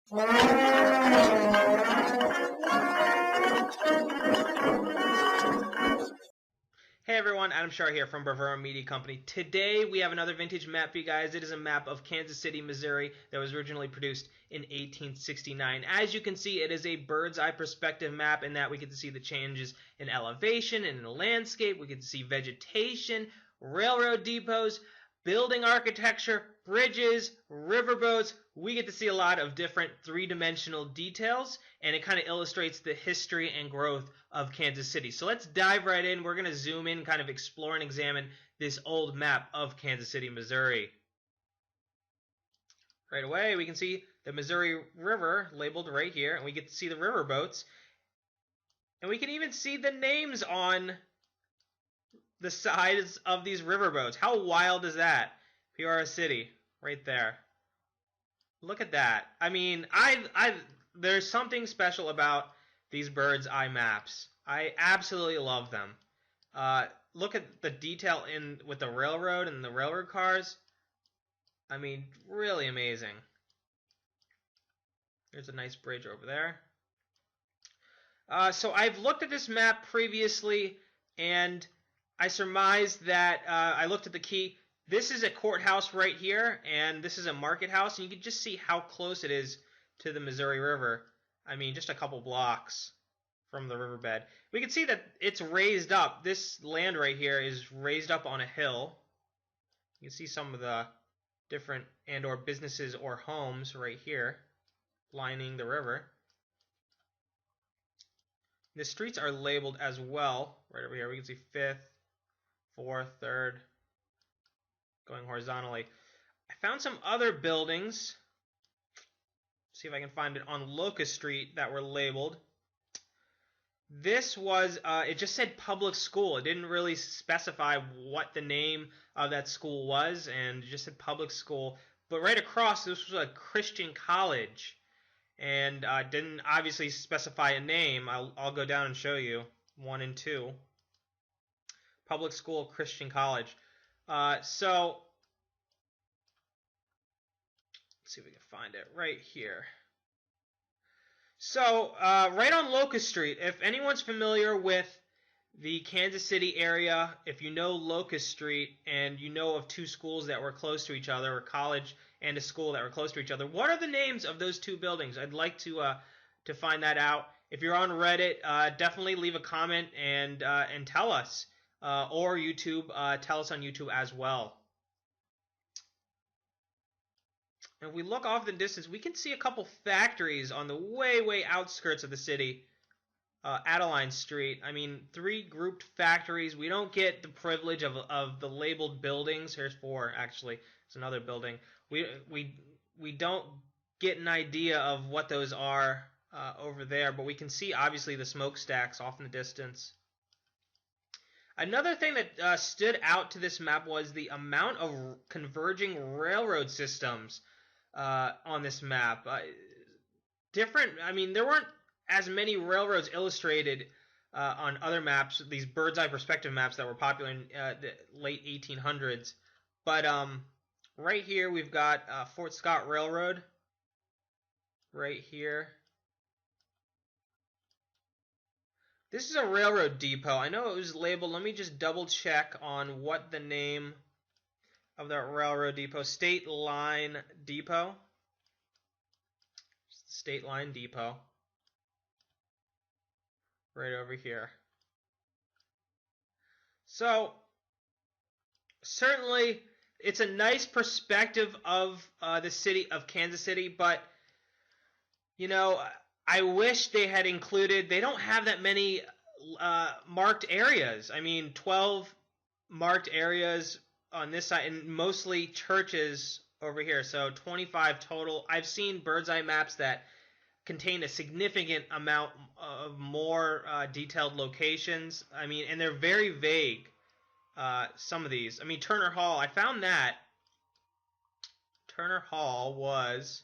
Hey everyone, Adam Shar here from Bravura Media Company. Today we have another vintage map for you guys. It is a map of Kansas City, Missouri that was originally produced in 1869. As you can see, it is a bird's eye perspective map in that we get to see the changes in elevation and in the landscape. We get to see vegetation, railroad depots, building architecture, bridges, riverboats. We get to see a lot of different three-dimensional details, and it kind of illustrates the history and growth of Kansas City. So let's dive right in. We're going to zoom in, kind of explore and examine this old map of Kansas City, Missouri. Right away, we can see the Missouri River labeled right here, and we get to see the riverboats. And we can even see the names on the sides of these riverboats. How wild is that? Peoria City, right there. Look at that. I mean, there's something special about these bird's eye maps. I absolutely love them. Look at the detail in with the railroad and the railroad cars. I mean, really amazing. There's a nice bridge over there. So I've looked at this map previously, and I surmised that I looked at the key. This is a courthouse right here, and this is a market house, and you can just see how close it is to the Missouri River. I mean, just a couple blocks from the riverbed. We can see that it's raised up. This land right here is raised up on a hill. You can see some of the different and/or businesses or homes right here lining the river. The streets are labeled as well. Right over here, we can see 5th, 4th, 3rd, going horizontally. I found some other buildings. See if I can find it on Locust Street that were labeled. This was, it just said public school. It didn't really specify what the name of that school was, and it just said public school. But right across, this was a Christian college, and didn't obviously specify a name. I'll go down and show you 1 and 2. Public school, Christian college. So let's see if we can find it right here. So right on Locust Street, if anyone's familiar with the Kansas City area, if you know Locust Street and you know of 2 schools that were close to each other, a college and a school that were close to each other, what are the names of those 2 buildings? I'd like to find that out. If you're on Reddit, definitely leave a comment and tell us. Or YouTube, tell us on YouTube as well. And if we look off in the distance, we can see a couple factories on the way outskirts of the city. Adeline Street. I mean, 3 grouped factories. We don't get the privilege of the labeled buildings. Here's 4, actually. It's another building. We don't get an idea of what those are over there, but we can see, obviously, the smokestacks off in the distance. Another thing that stood out to this map was the amount of converging railroad systems on this map. I mean, there weren't as many railroads illustrated on other maps, these bird's eye perspective maps that were popular in the late 1800s. But right here we've got Fort Scott Railroad. Right here. This is a railroad depot. I know it was labeled. Let me just double check on what the name of that railroad depot. State Line Depot. State Line Depot. Right over here. So certainly it's a nice perspective of the city of Kansas City, but you know, I wish they had included, they don't have that many marked areas. I mean, 12 marked areas on this side, and mostly churches over here. So 25 total. I've seen bird's eye maps that contain a significant amount of more detailed locations. I mean, and they're very vague, some of these. I mean, Turner Hall, I found that. Turner Hall was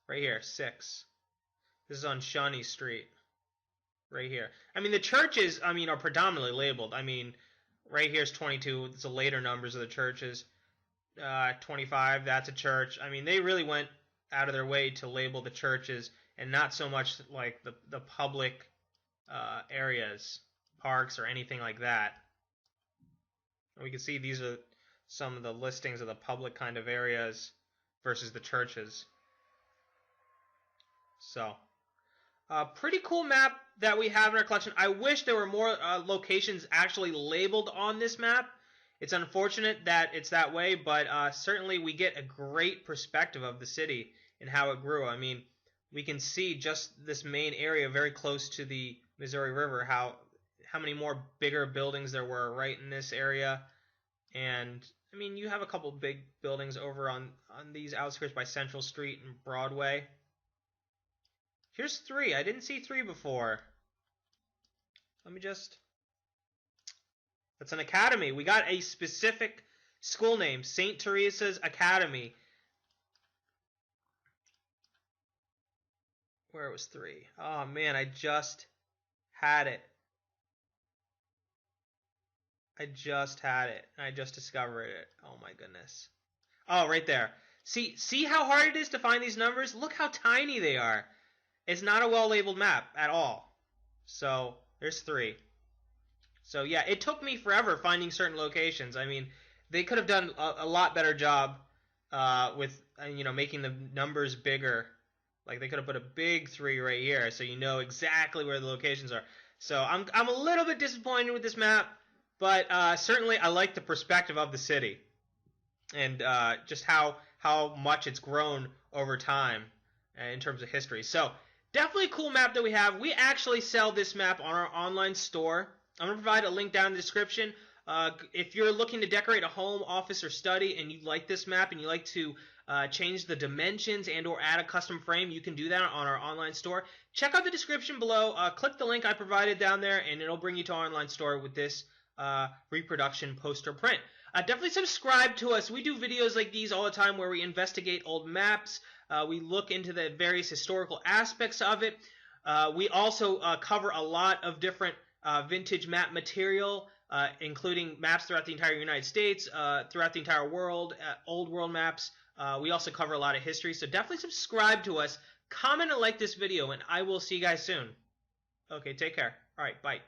right here, 6. This is on Shawnee Street, right here. I mean, the churches, I mean, are predominantly labeled. I mean, right here's 22. It's the later numbers of the churches. 25, that's a church. I mean, they really went out of their way to label the churches and not so much like the public areas, parks, or anything like that. And we can see these are some of the listings of the public kind of areas versus the churches. So, pretty cool map that we have in our collection. I wish there were more locations actually labeled on this map. It's unfortunate that it's that way, but certainly we get a great perspective of the city and how it grew. I mean, we can see just this main area very close to the Missouri River, how many more bigger buildings there were right in this area. And I mean, you have a couple big buildings over on these outskirts by Central Street and Broadway. Here's 3. I didn't see 3 before. Let me just... That's an academy. We got a specific school name, St. Teresa's Academy. Where was 3? Oh man, I just had it. I just had it. I just discovered it. Oh my goodness. Oh, right there. See how hard it is to find these numbers? Look how tiny they are. It's not a well-labeled map at all. So, there's 3. So, yeah, it took me forever finding certain locations. I mean, they could have done a lot better job with, making the numbers bigger. Like, they could have put a big 3 right here so you know exactly where the locations are. So, I'm a little bit disappointed with this map, but certainly I like the perspective of the city and just how much it's grown over time in terms of history. So, definitely a cool map that we have. We actually sell this map on our online store. I'm going to provide a link down in the description. If you're looking to decorate a home, office, or study and you like this map and you like to change the dimensions and or add a custom frame, you can do that on our online store. Check out the description below. Click the link I provided down there and it'll bring you to our online store with this reproduction poster print. Definitely subscribe to us. We do videos like these all the time where we investigate old maps. We look into the various historical aspects of it. We also cover a lot of different vintage map material, including maps throughout the entire United States, throughout the entire world, old world maps. We also cover a lot of history, so definitely subscribe to us, comment and like this video, and I will see you guys soon. Okay, take care. All right, bye.